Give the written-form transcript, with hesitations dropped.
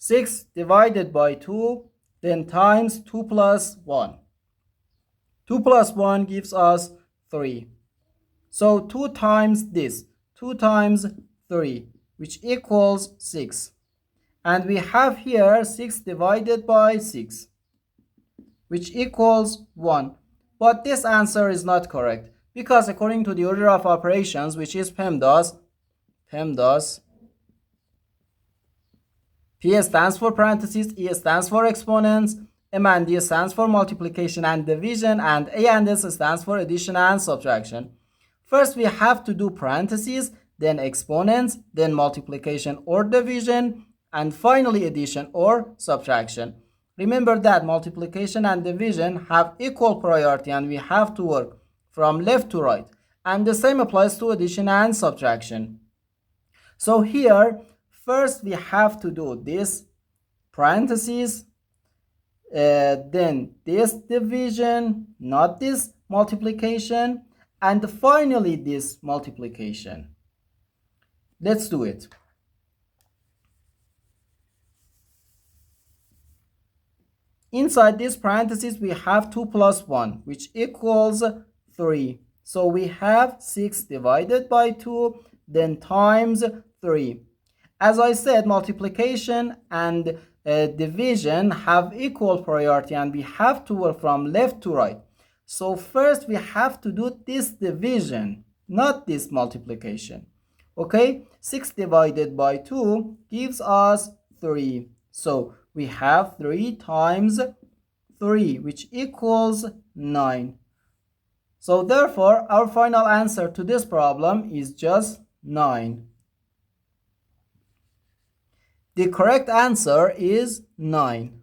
6 divided by 2, then times 2 plus 1. 2 plus 1 gives us 3. So 2 times this, 2 times 3, which equals 6. And we have here 6 divided by 6, which equals 1. But this answer is not correct, because according to the order of operations, which is PEMDAS, P stands for parentheses, E stands for exponents, M and D stands for multiplication and division, and A and S stands for addition and subtraction. First, we have to do parentheses, then exponents, then multiplication or division, and finally addition or subtraction. Remember that multiplication and division have equal priority and we have to work from left to right. And the same applies to addition and subtraction. So here, first we have to do this parentheses, then this division, not this multiplication, and finally this multiplication. Let's do it. Inside this parentheses, we have 2 plus 1, which equals 3. So we have 6 divided by 2, then times 3. As I said, multiplication and division have equal priority and we have to work from left to right. So first we have to do this division, not this multiplication. Okay, 6 divided by 2 gives us 3. So we have 3 times 3, which equals 9. So therefore, our final answer to this problem is just 9. The correct answer is 9.